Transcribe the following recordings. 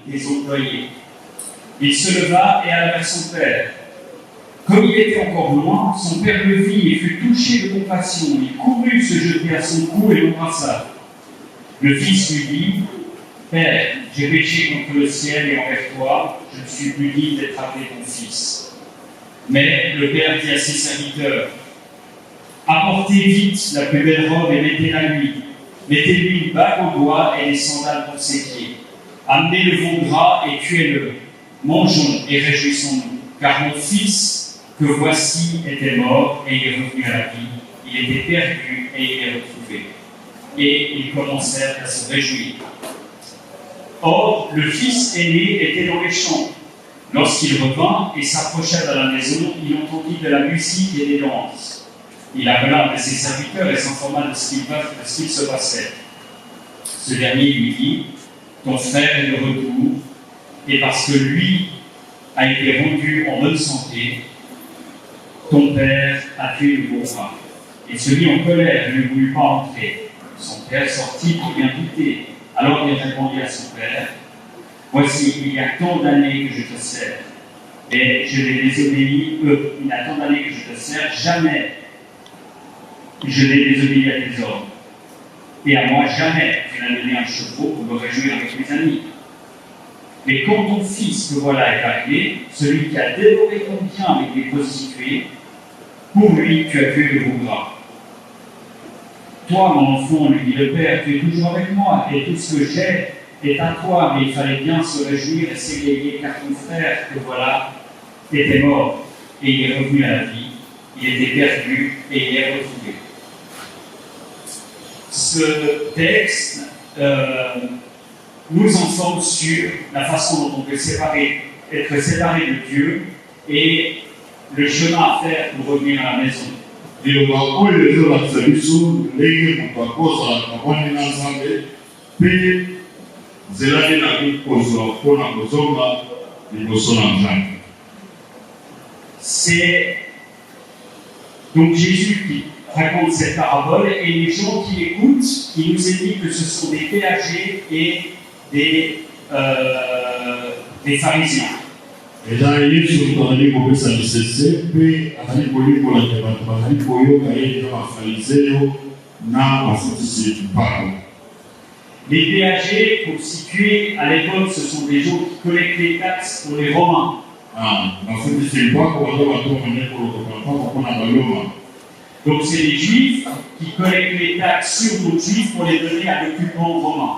des employés. Il se leva et alla vers son père. Comme il était encore loin, son père le vit et fut touché de compassion. Il courut se jeter à son cou et l'embrassa. Le fils lui dit, « Père, j'ai péché contre le ciel et envers toi, je ne suis plus digne d'être appelé ton fils. » Mais le père dit à ses serviteurs, « Apportez vite la plus belle robe et mettez-la lui. Mettez-lui une bague au doigt et des sandales pour ses pieds. Amenez le veau gras et tuez-le. Mangeons et réjouissons-nous, car mon fils, que voici, était mort et il est revenu à la vie. Il était perdu et il est retrouvé. » Et ils commencèrent à se réjouir. Or, le fils aîné était dans les champs. Lorsqu'il revint et s'approcha de la maison, il entendit de la musique et des danses. Il appela un de ses serviteurs et s'informa de ce qu'il se passait. Ce dernier lui dit, « Ton frère est de retour, et parce que lui a été rendu en bonne santé, ton père a tué le veau-gras. » Il se mit en colère et ne voulut pas entrer. Son père sortit pour bien douter. Alors il répondit à son père, « Voici, il y a tant d'années que je te sers, et je l'ai désobéi, il y a tant d'années que je te sers, jamais je n'ai désobéi à tes ordres. Et à moi, jamais tu n'as donné un chevreau pour me réjouir avec mes amis. Mais quand ton fils que voilà est arrivé, celui qui a dévoré ton bien avec des prostituées, pour lui tu as tué le veau gras. Toi, mon enfant, lui dit le père, tu es toujours avec moi, et tout ce que j'ai est à toi, mais il fallait bien se réjouir et s'égayer, car ton frère que voilà était mort, et il est revenu à la vie. Il était perdu, et il est retrouvé. » Ce texte nous informe sur la façon dont on peut être séparé de Dieu et le chemin à faire pour revenir à la maison. C'est donc Jésus qui raconte cette parabole et les gens qui l'écoutent, il nous est dit que ce sont des péagers et des pharisiens. Les péagers, pour situer à l'époque, ce sont des gens qui collectent les taxes pour les Romains. Donc c'est les Juifs qui collectent les taxes sur d'autres Juifs pour les donner à l'occupant romain.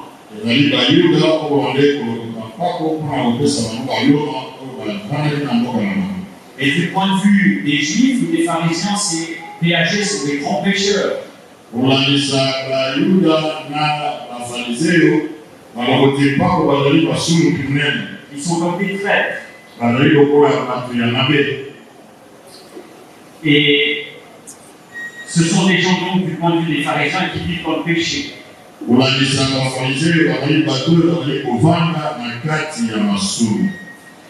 Et du point de vue des Juifs ou des pharisiens, ces péagers sont des grands pécheurs. Ils sont comme des traîtres. Et ce sont des gens donc du point de vue des pharisiens qui vivent dans le péché.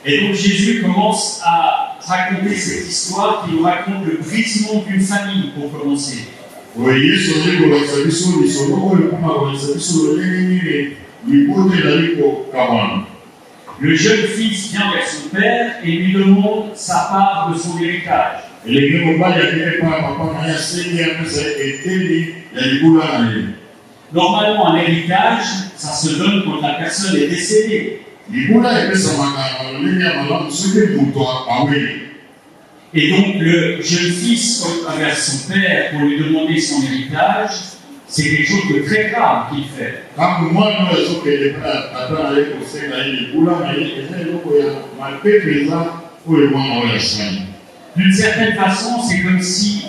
Et donc Jésus commence à raconter cette histoire qui nous raconte le brisement d'une famille pour commencer. Le jeune fils vient vers son père et lui demande sa part de son héritage. Normalement, un héritage, ça se donne quand la personne est décédée. Et donc, le jeune fils va vers son père pour lui demander son héritage. C'est quelque chose de très grave qu'il fait. D'une certaine façon, c'est comme si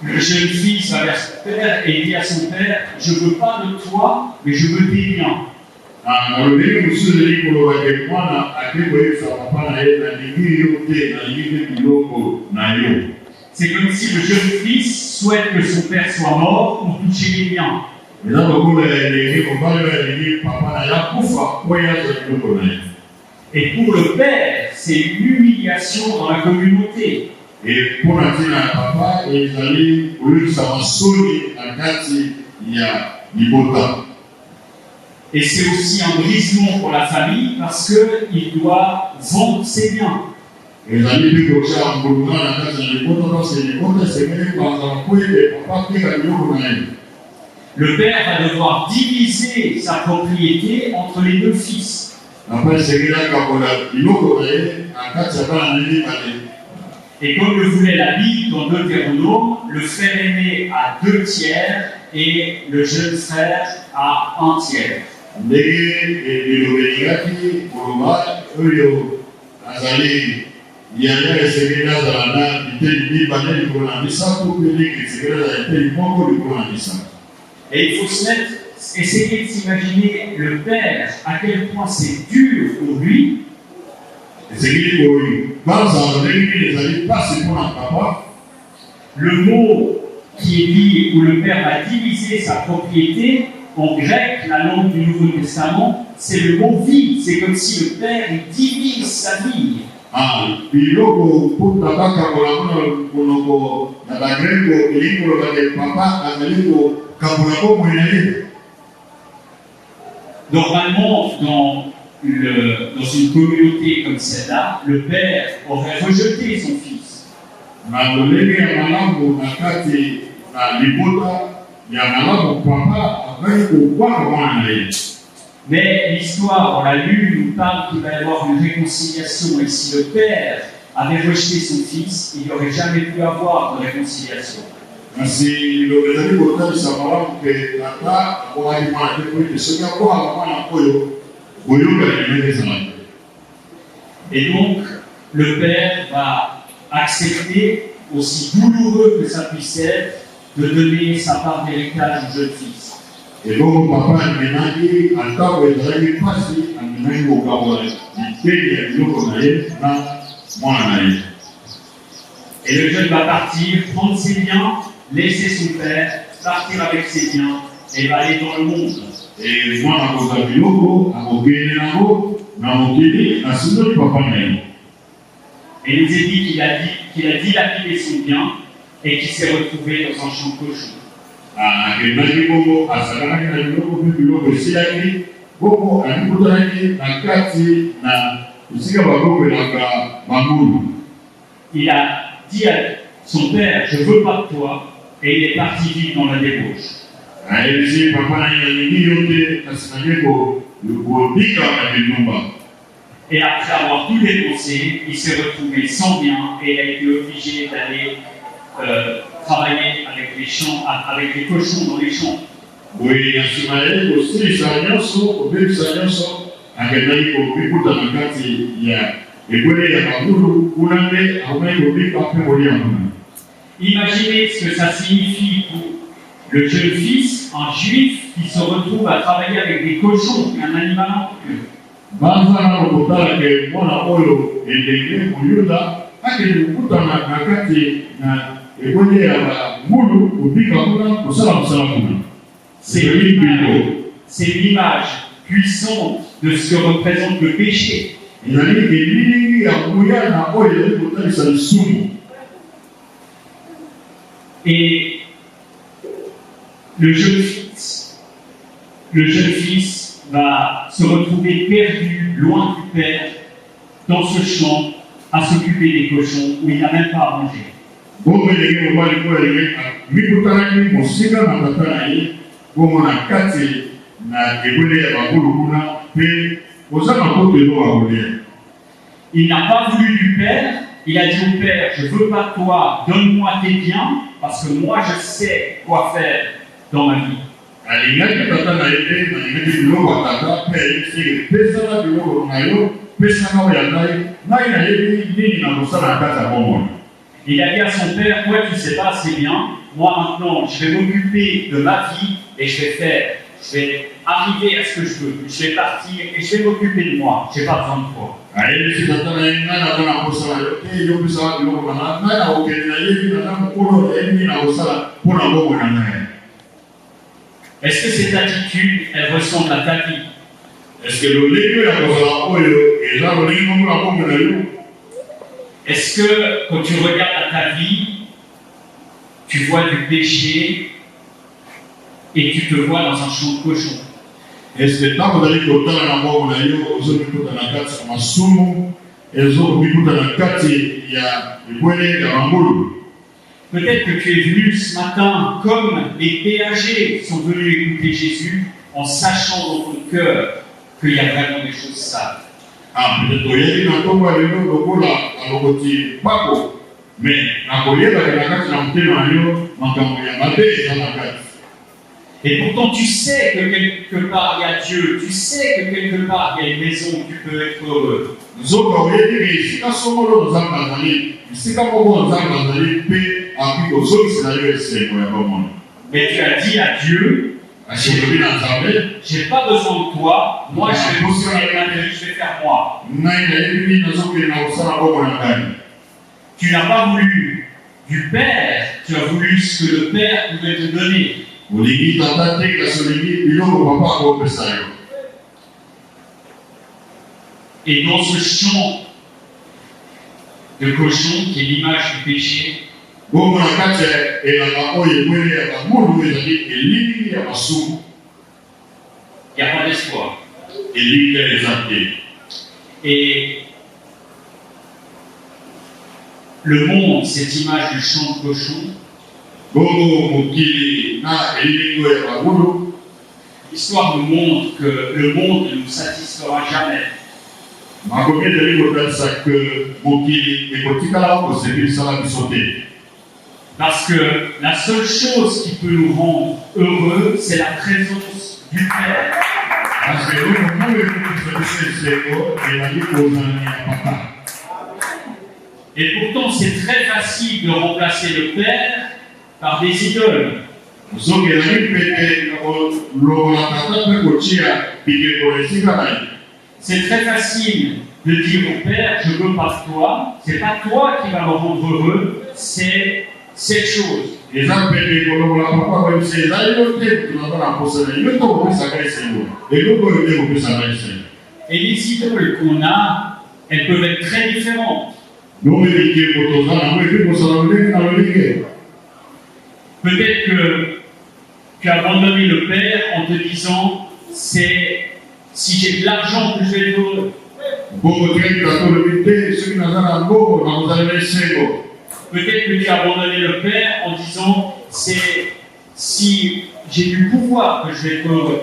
le jeune fils va vers son père et dit à son père, je ne veux pas de toi, mais je veux tes biens. C'est comme si le jeune fils souhaite que son père soit mort pour toucher les biens. Et pour le père, c'est une humiliation dans la communauté. Et c'est aussi un brisement pour la famille parce qu'il doit vendre ses biens. Le père va devoir diviser sa propriété entre les deux fils. Et comme le voulait la Bible dans Deutéronome, le frère aîné a 2 tiers et le jeune frère a 1 tiers. Et il faut essayer de s'imaginer le père, à quel point c'est dur pour lui. Le mot qui est dit où le père a divisé sa propriété, en grec, la langue du Nouveau Testament, c'est le mot vie. C'est comme si le père il divise sa vie. Normalement, dans une communauté comme celle-là, le père aurait rejeté son fils. Mais l'histoire, on l'a lu, nous parle qu'il va y avoir une réconciliation. Et si le père avait rejeté son fils, il n'y aurait jamais pu avoir de réconciliation. Et donc, le père va accepter, aussi douloureux que ça puisse être, de donner sa part d'héritage au jeune fils. Et le jeune va partir, prendre ses biens, laisser son père, partir avec ses biens et va aller dans le monde. Et il nous est dit qu'il a dilapidé son bien et qu'il s'est retrouvé dans un champ de cochons. Il a dit à son père, je veux pas de toi, et il est parti vivre dans la débauche. Et après avoir tout dépensé, il s'est retrouvé sans bien et il a été obligé d'aller travailler avec les champs, avec les cochons dans les champs. Imaginez ce que ça signifie pour le jeune fils, un juif qui se retrouve à travailler avec des cochons, un animal impur. C'est l'image puissante de ce que représente le péché. Et le jeune fils va se retrouver perdu, loin du père, dans ce champ, à s'occuper des cochons, où il n'a même pas à manger. Il n'a pas voulu du père, il a dit au père, je ne veux pas de toi, donne-moi tes biens, parce que moi je sais quoi faire dans ma vie. Il a dit à son père, toi tu ne sais pas assez bien, moi maintenant je vais m'occuper de ma vie et je vais arriver à ce que je veux. Je vais partir et je vais m'occuper de moi, je n'ai pas besoin de toi. Est-ce que cette attitude, elle ressemble à ta vie? Est-ce que quand tu regardes à ta vie, tu vois du péché et tu te vois dans un champ de cochons? Est-ce que tant que vous allez tout dans la mort, vous allez tout dans la carte sur ma somme, et vous allez tout dans la carte, il y a le bonnet, il y a un boulot. Peut-être que tu es venu ce matin comme les péagers sont venus écouter Jésus en sachant dans ton cœur qu'il y a vraiment des choses sales. Ah, peut-être que vous avez un tombeau à l'élo, le boulot, à l'opoti, pas beau. Mais, la collière, la carte, la montée dans l'eau, il y a ma bête dans la carte. Et pourtant, tu sais que quelque part il y a Dieu, tu sais que quelque part il y a une maison où tu peux être heureux. Nous autres, vous avez dit, si nous sommes dans un bazali, si nous sommes dans un bazali, paix, à qui aux autres, c'est d'ailleurs, c'est pour le monde. Mais tu as dit à Dieu, j'ai pas besoin de toi, moi je vais construire ma vie, je vais faire moi. Tu n'as pas voulu du Père, tu as voulu ce que le Père pouvait te donner. Et dans ce champ de cochon, qui est l'image du péché, il n'y a pas d'espoir. Et le monde, cette image du champ de cochon, l'histoire nous montre que le monde ne nous satisfera jamais. Parce que la seule chose qui peut nous rendre heureux, c'est la présence du Père. Et pourtant, c'est très facile de remplacer le Père par des idoles. C'est très facile de dire au Père, je veux pas toi. C'est pas toi qui va me rendre heureux, c'est cette chose. Et les idoles qu'on a, elles peuvent être très différentes. Peut-être que tu as abandonné le Père en te disant, c'est si j'ai de l'argent que je vais être heureux. Peut-être que tu as abandonné le Père en disant, c'est si j'ai du pouvoir que je vais être heureux.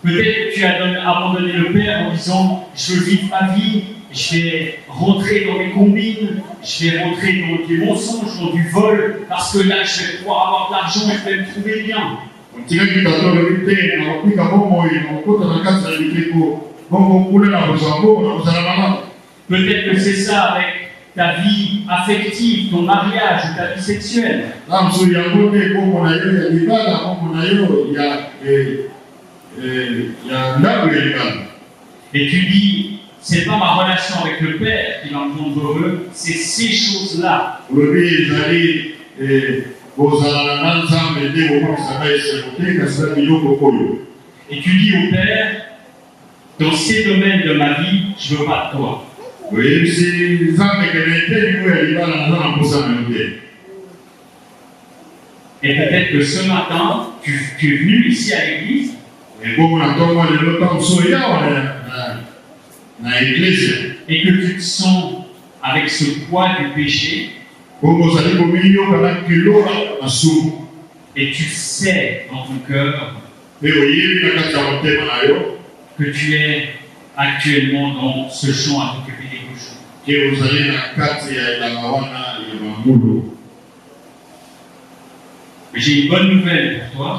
Peut-être que tu as abandonné le Père en disant, je veux vivre ma vie, je vais rentrer dans mes combines, je vais rentrer dans des mensonges, dans du vol, parce que là, je vais pouvoir avoir de l'argent et je vais me trouver bien. Peut-être que c'est ça avec ta vie affective, ton mariage ou ta vie sexuelle. Et tu dis, c'est pas ma relation avec le Père qui va me rendre heureux, c'est ces choses-là. Et tu dis au Père, dans ces domaines de ma vie, je veux pas de toi. Et peut-être que ce matin, tu es venu ici à l'église. Et que tu te sens avec ce poids du péché. Et tu sais dans ton cœur que tu es actuellement dans ce champ à t'occuper des cochons. Mais j'ai une bonne nouvelle pour toi.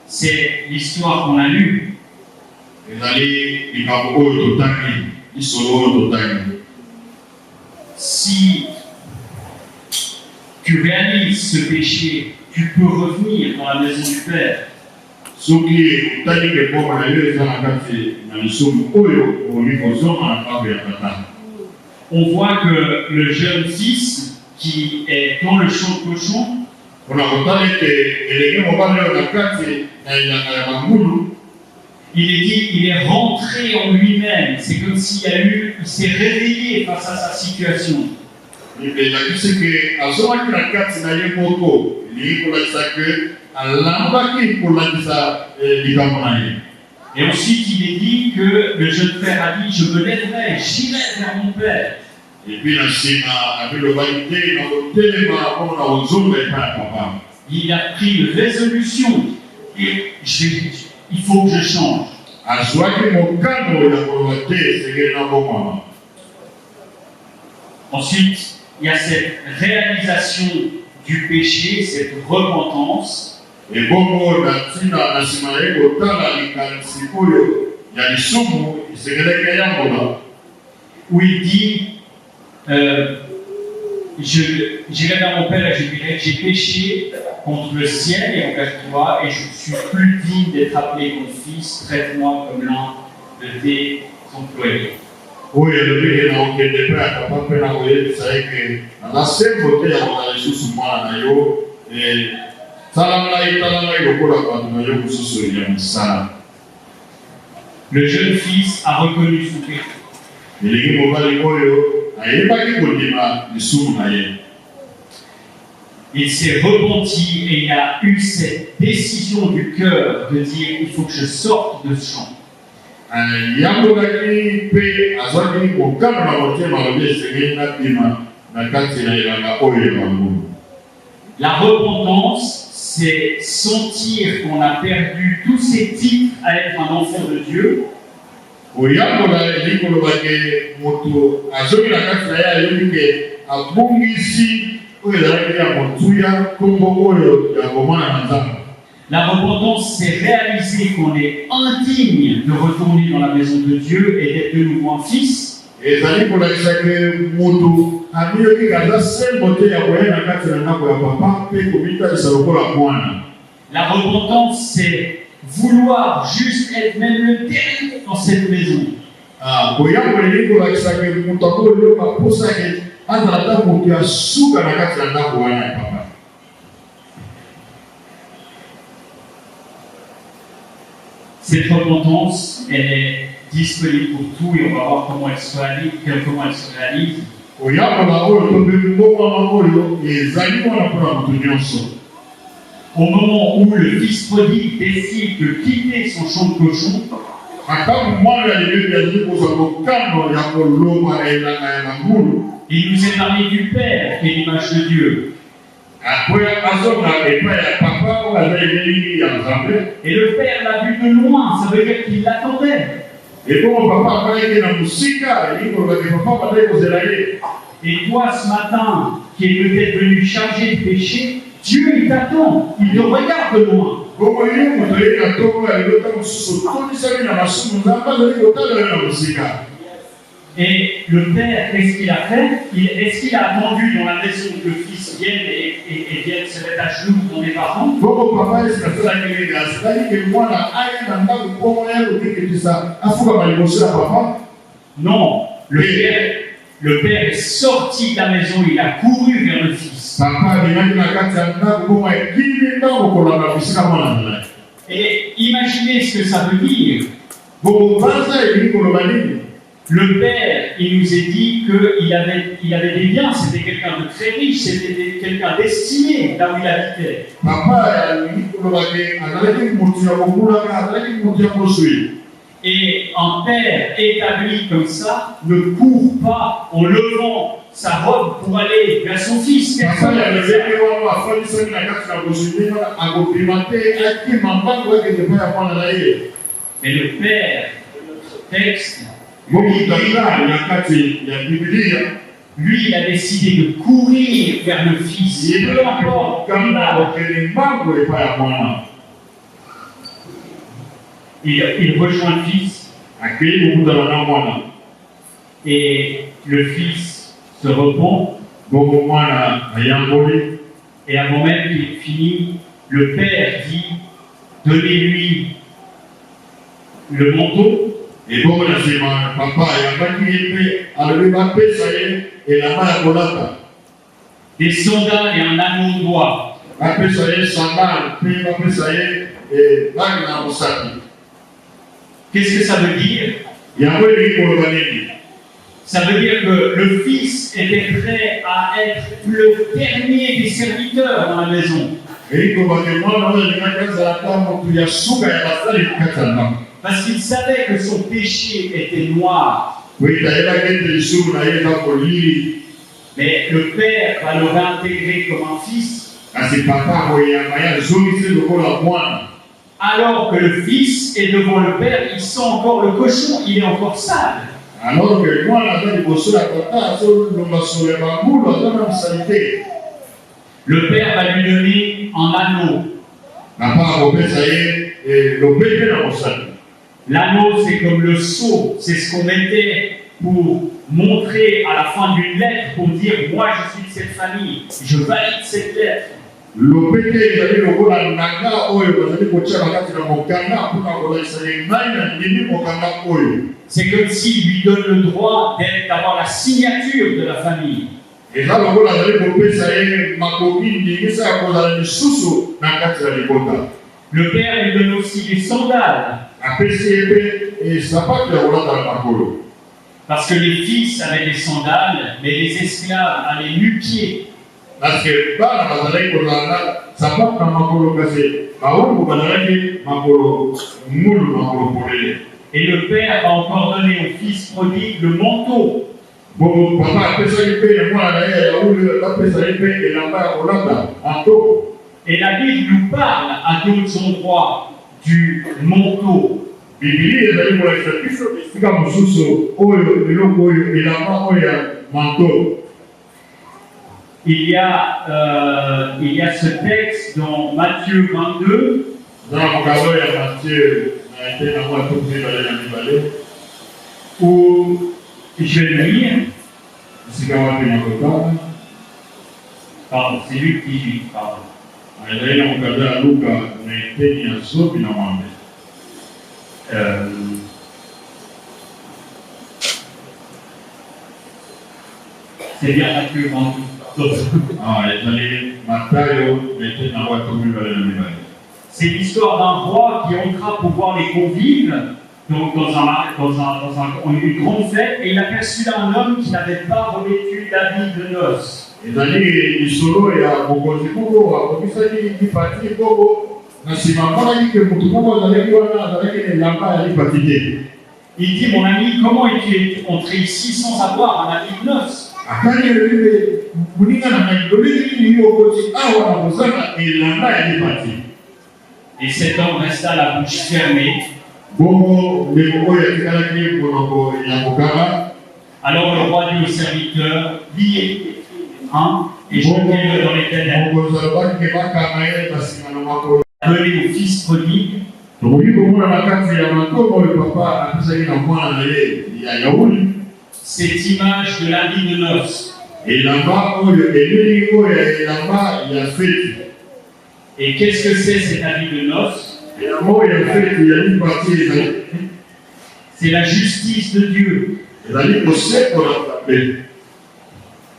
C'est l'histoire qu'on a lue. Si tu réalises ce péché, tu peux revenir dans la maison du Père. On voit que le jeune fils qui est dans le champ de cochon, il est rentré en lui-même. C'est comme s'il s'est réveillé face à sa situation. elakisi ke azongaki na kati na ye moko elingi kolakisa ke alambaki kolakisa likambo na ye. Et ensuite, il est dit que le jeune frère a dit, je me lèverai, j'irai vers mon père. Et puis, la nsima abilobaki te na kotelema mpo na kozonga epai ya papa. Il a pris une résolution et il faut que je change. Azwaki mokano ya koloba te esengeli na bomama. Ensuite, il y a cette réalisation du péché, cette repentance. Et bongo na ntina na nsima ye kotala likanisi oyo ya lisumu esengelaki yangola. Où il dit, j'irai vers mon père et je dirai, j'ai péché contre le ciel et envers toi, et je ne suis plus digne d'être appelé ton fils, traite-moi comme l'un de tes employés. Oyo elobi na okende mpe ya papa mpe na koyebisa ye ke naza sembo te ya kozala lisusu mwana na yo tala ngai lokola bato na yo mosusu ya mosala. Le jeune fils a reconnu son péché. Elingi mobali oyo ayebaki kondima lisumu na ye. Il s'est repenti et il a eu cette décision du cœur de dire il faut que je sorte de ce champ. Yambokaki mpe azwaki mokano na motema alobi esengeli nabima na kati na elanga oyo ya bangulu. La repentance, c'est sentir qu'on a perdu tous ses titres à être un enfant de Dieu. Oyambola elingi kolobake moto azongi na kati na ye ayobi ke abungisi oyo ezalaki ya motuya kombo oyo ya komona na Nzambe. La repentance, c'est réaliser qu'on est indigne de retourner dans la maison de Dieu et d'être de nouveau un fils. Ezali kolakisa ke moto amiyoki aza sembo te ya koya na kati na ndako ya papa mpe komitalisa lokola mwana. La repentance, c'est vouloir juste être même le dernier dans cette maison. Koyambola elingi kolakisa ke moto akoyoka mposa ke azala ta moto ya suka na kati na ndako wana ya papa. Cette repentance, elle est disponible pour tout et on va voir comment elle se réalise. Au moment où le fils prodigue décide de quitter son champ de cochon, il nous est parlé du Père qui est l'image de Dieu. Et le Père l'a vu de loin, ça veut dire qu'il l'attendait. Et toi, ce matin, qui est peut-être venu chargé de péché, Dieu, il t'attend, il te regarde de loin. Et le Père, qu'est-ce qu'il a fait? Est-ce qu'il a attendu dans la maison que le fils vienne et vienne se mettre à genoux dans les parents? Non, le Père est sorti de la maison, il a couru vers le fils. Et imaginez ce que ça veut dire. Le Père, il nous est dit qu'il avait des biens, c'était quelqu'un de très riche, c'était quelqu'un d'estimé là où il habitait. Et un père établi comme ça ne court pas en levant sa robe pour aller vers son fils. Mais le Père, texte, lui, il a décidé de courir vers le fils. Peu importe comme là. Il rejoint le fils. Et le fils se repent. Et avant même qu'il finisse, le Père dit, donnez-lui le manteau. Et bon, papa, des sandales et un anneau de bois. Qu'est-ce que ça veut dire? Ça veut dire que le fils était prêt à être le dernier des serviteurs dans la maison. Parce qu'il savait que son péché était noir. Mais le père va le réintégrer comme un fils. Alors que le fils est devant le père, il sent encore le cochon, il est encore sale. Alors que moi, le père va lui donner un anneau. L'anneau, c'est comme le sceau, c'est ce qu'on mettait pour montrer à la fin d'une lettre, pour dire moi je suis de cette famille, je valide cette lettre. C'est comme s'il lui donne le droit d'avoir la signature de la famille. Le père lui donne aussi des sandales. Parce que les fils avaient des sandales, mais les esclaves avaient nu-pieds. Et le père va encore donner au fils prodigue le manteau. Et la Bible nous parle à d'autres endroits du manteau. Il y a ce texte dans Matthieu 22. Où je vais le lire. Pardon, c'est lui qui lit. Pardon. C'est bien Matthieu 22. C'est l'histoire d'un roi qui entra pour voir les convives donc dans une grande fête, et il aperçut là un homme qui n'avait pas revêtu d'habit de noces. Il dit, mon ami, comment es-tu entré ici sans avoir un habit de noces? Et cet homme resta la bouche fermée. Alors le roi dit au serviteur, liez et jetez-le dans les ténèbres. Appelez au fils prodigue. Cette image de l'habit de noces. Et qu'est-ce que c'est cet habit de noces? C'est la justice de Dieu.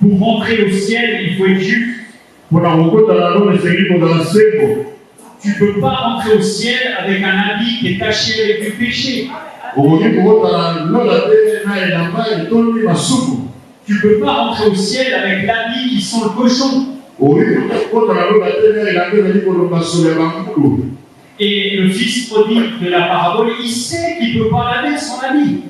Pour rentrer au ciel, il faut être juste. Tu ne peux pas rentrer au ciel avec un habit qui est taché avec du péché. Tu ne peux pas rentrer au ciel avec l'habit qui sent le cochon. Et le fils prodigue de la parabole, il sait qu'il ne peut pas laver son habit.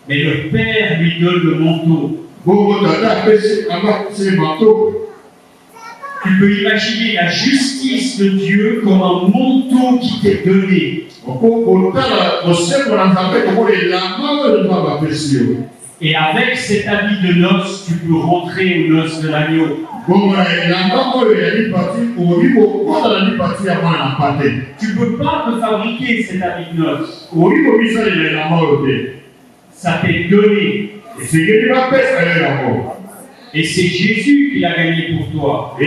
Mais le père lui donne le manteau. Tu peux imaginer la justice de Dieu comme un manteau qui t'est donné. Et avec cet habit de noces, tu peux rentrer aux noces de l'agneau. Tu ne peux pas te fabriquer cet habit de noces. Ça t'est donné. Et c'est Jésus qui l'a gagné pour toi.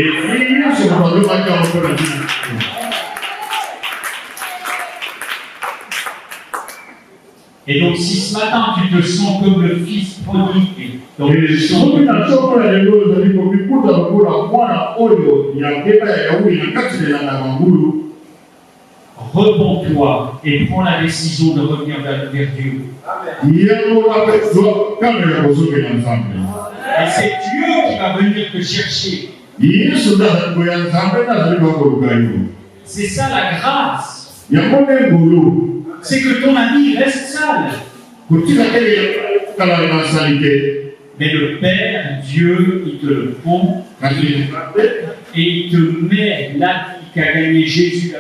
Et donc si ce matin tu te sens comme le fils prodigue, donc repens-toi et prends la décision de revenir vers Dieu. Et c'est Dieu qui va venir te chercher. C'est ça la grâce. C'est que ton ami reste sale. Mais le Père, Dieu, il te le pond et il te met la vie qu'a gagné Jésus.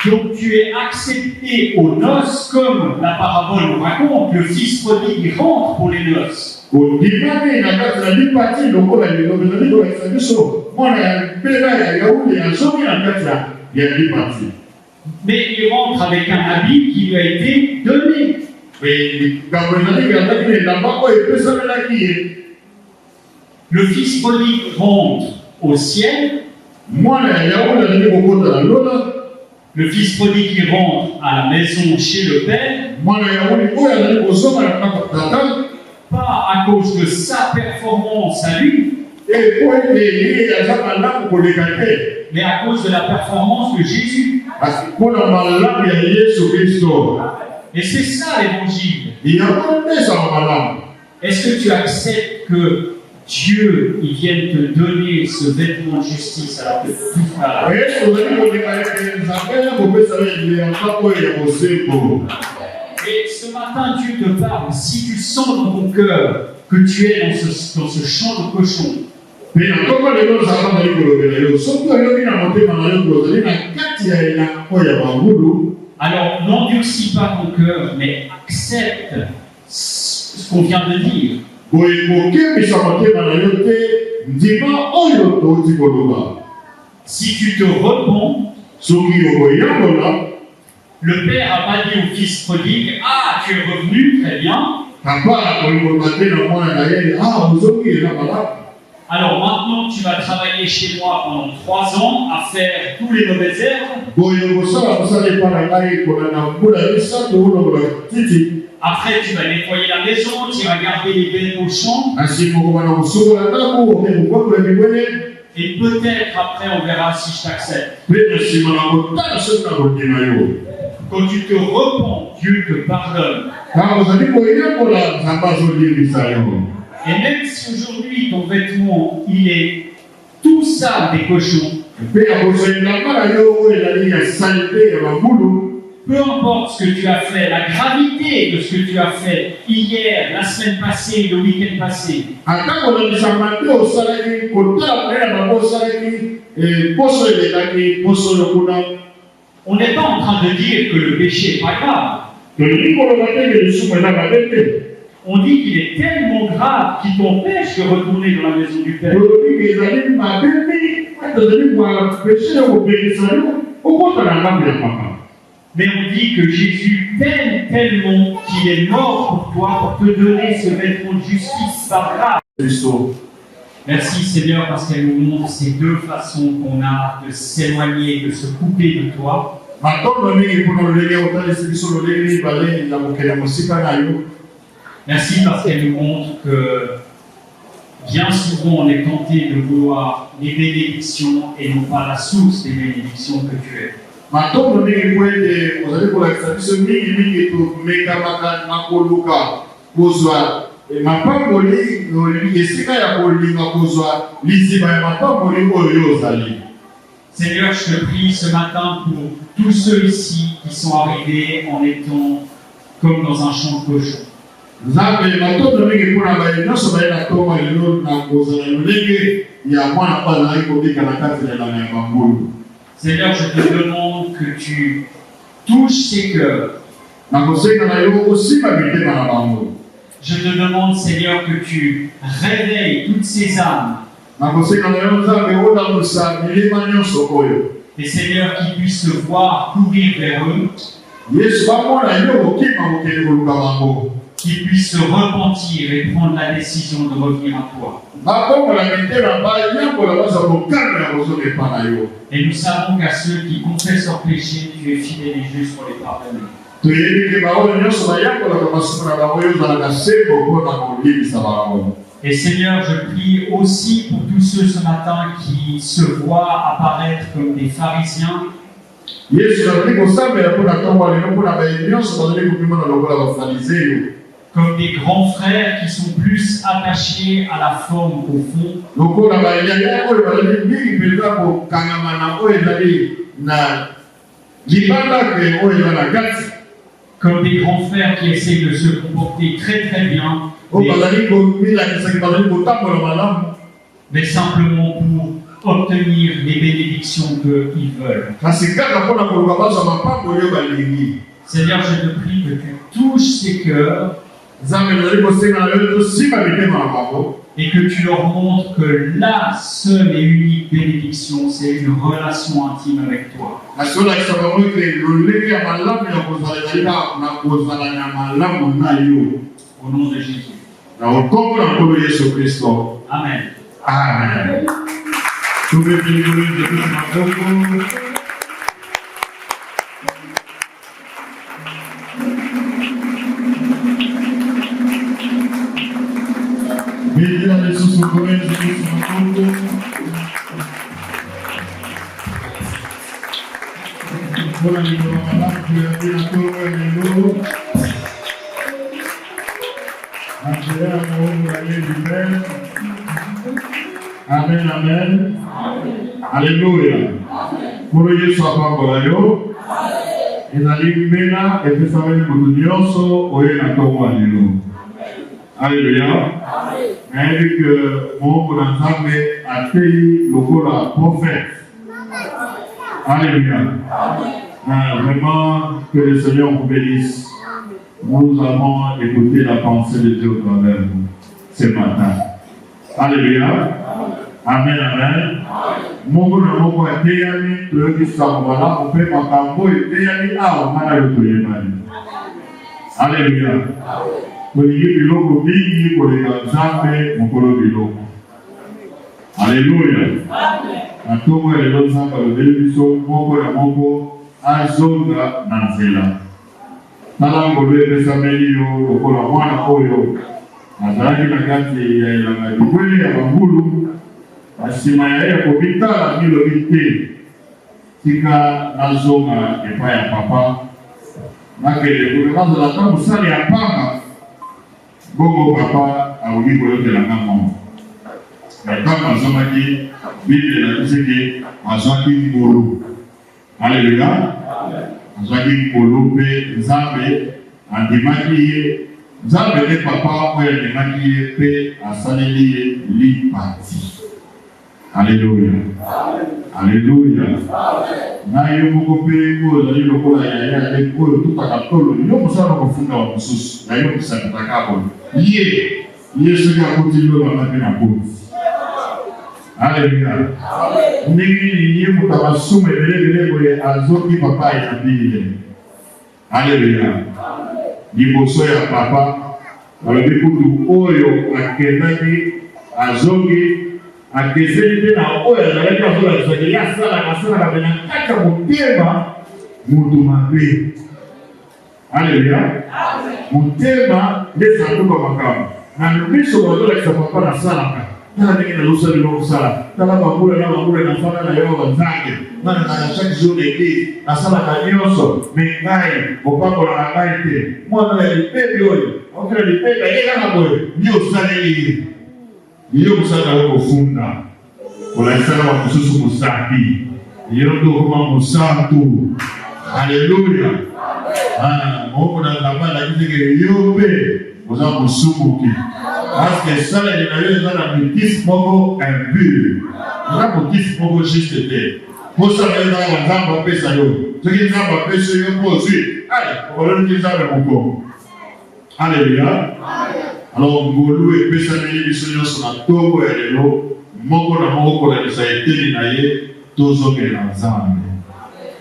Donc tu es accepté aux noces comme la parabole nous raconte. Le fils prodigue il rentre pour les noces. Mais il rentre avec un habit qui lui a été donné. Le fils prodigue rentre au ciel. Le fils prodigue il rentre à la maison chez le Père. Pas à cause de sa performance à lui, mais à cause de la performance de Jésus. Et c'est ça l'évangile. Est-ce que tu acceptes que Dieu il vienne te donner ce vêtement de justice alors que tout va là? Et ce matin, Dieu te parle. Si tu sens dans ton cœur que tu es dans ce champ de cochon, alors n'endurcis pas ton cœur, mais accepte ce qu'on vient de dire. Si tu te repens, le père n'a pas dit au fils prodigue, ah, tu es revenu, très bien. Alors maintenant, tu vas travailler chez moi pendant 3 ans à faire tous les mauvaises herbes. Après, tu vas nettoyer la maison, tu vas garder les bêtes au champ. Et peut-être après, on verra si je t'accepte. Quand tu te repens, Dieu te pardonne. Et même si aujourd'hui ton vêtement, il est tout sale des cochons, peu importe ce que tu as fait, la gravité de ce que tu as fait hier, la semaine passée, le week-end passé, on n'est pas en train de dire que le péché n'est pas grave. On dit qu'il est tellement grave qu'il t'empêche de retourner dans la maison du Père. Mais on dit que Jésus t'aime tellement qu'il est mort pour toi, pour te donner ce vêtement de justice par grâce. Merci Seigneur parce qu'elle nous montre ces deux façons qu'on a de s'éloigner, de se couper de toi. Merci parce qu'elle nous montre que bien souvent on est tenté de vouloir les bénédictions et non pas la source des bénédictions que tu es. Seigneur, je te prie ce matin pour tous ceux ici qui sont arrivés en étant comme dans un champ de cochons. Seigneur, je te demande que tu touches ces cœurs. Je te demande, Seigneur, que tu réveilles toutes ces âmes. Et Seigneur, qu'ils puissent te voir courir vers eux. Qu'ils puissent se repentir et prendre la décision de revenir à toi. Et nous savons qu'à ceux qui confessent leurs péchés, tu es fidèle et juste pour les pardonner. Et Seigneur, je prie aussi pour tous ceux ce matin qui se voient apparaître comme des pharisiens, comme des grands frères qui sont plus attachés à la forme qu'au fond. Comme des grands frères qui essayent de se comporter très très bien, mais simplement pour obtenir les bénédictions qu'ils veulent. Seigneur, je te prie que tu touches ces cœurs et que tu leur montres que la seule et unique bénédiction, c'est une relation intime avec toi. Au nom de Jésus. Amen. Amen. Amen, amen. Alléluia. Pour Dieu soit pas pour yo. Et l'alimena et que ça va être nyonso oye na tomo alléluia. Alléluia. Avec mon bonanzambe atei lokola prophète. Alléluia. Vraiment que le Seigneur vous bénisse. Nous avons écouté la pensée de Dieu au travers de vous ce matin. Alléluia. Amen, amen. Mungu na Mungu ateyani tulokisa wala upe makambo eteyani au mara yotoyemani. Alléluia. Kulingi biloko mingi kulenga Nzambe mukolo biloko. Alléluia. Atomo elelo Nzambe alobeli biso moko na moko azonga na nzela. Tala ngolo epesameli yo lokola mwana oyo azalaki na kati ya elanga likwele ya bangulu. Asima ya kobitala milobi te tika nazonga epai ya papa nakele kunaza la musali ya panga bongo papa awuli koyotela ngamo kama azomaki Bible na kuseke azwaki ngolo. Haleluya. Azwaki ngolo pe Nzambe andimaki ye Nzambe ne papa oyo andimaki ye pe asaleli ye lipati. Alléluia. Alléluia. Na yo moko pe ko zali lokola ya le ko tout akatolo yo musana ko funda wa mususu na yo musana takabo ye yesu ya kutilo na mapena ko. Alléluia. Nigi ye mutabasume bele boye azoki papa ya bile. Alléluia. Liboso ya papa balobi kutu oyo akendaki azoki akezeli na oyo azalaki azola kisakeli asala kabena kaka motema mutu mabe. Alléluia. Motema nde sanduku makambo na miso bazola kisapapa na salaka tala ndenge na losa biloko sala tala bambula na fana na yo banzange mana na chaque jour d'église asalaka nyonso me ngai mopango na ngai te mwana ya lipepe oyo okela lipepe ayekaka boye ni osaleli iyo kusaka wako funda ulasana wa kususu musafi iyo ndo kama musatu. Haleluya. Mungu na zamana kizike yope uza musumuki aske sala inayo na mitis mogo impur na mitis mogo juste te posa na Nzamba pesa yo soki Nzamba pesa yo posi ai koloni Nzamba moko. Haleluya. Alors ngolu epesa neli biso nyonso na ntongo ya lelo moko na moko kolakisa eteli na ye tozongela Nzambe.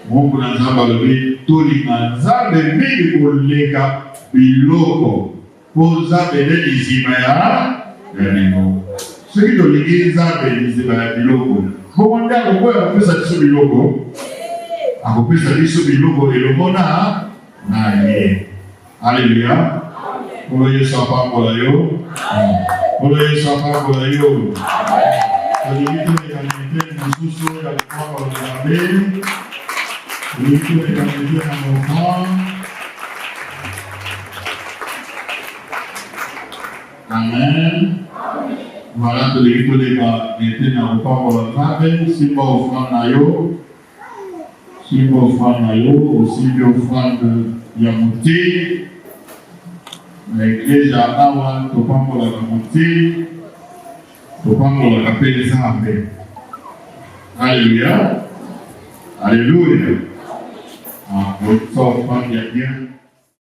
Mungu na Nzambe alobi tolinga Nzambe mingi koleka biloko po Nzambe nde lizima ya lelo. Soki tolingi Nzambe lizima ya biloko bongo nde akokoya akopesa biso biloko, akopesa biso biloko elongo na ye. Alléluia. Pour Yesu apambola yo. Ole sapa kwa hiyo. Alikitu ni kanite msusu ya kwa ngabe. Alikitu ni kanite na mwa. Amen. Voilà, alikitu ni kanite na kwa ngabe, simba ufana yo. Simba ufana yo, usimbe ufana ya muti. Na igreja awa topambo la muti. Topambo la kapele zambe. Alléluia. Alléluia. Ah, on sort pas bien.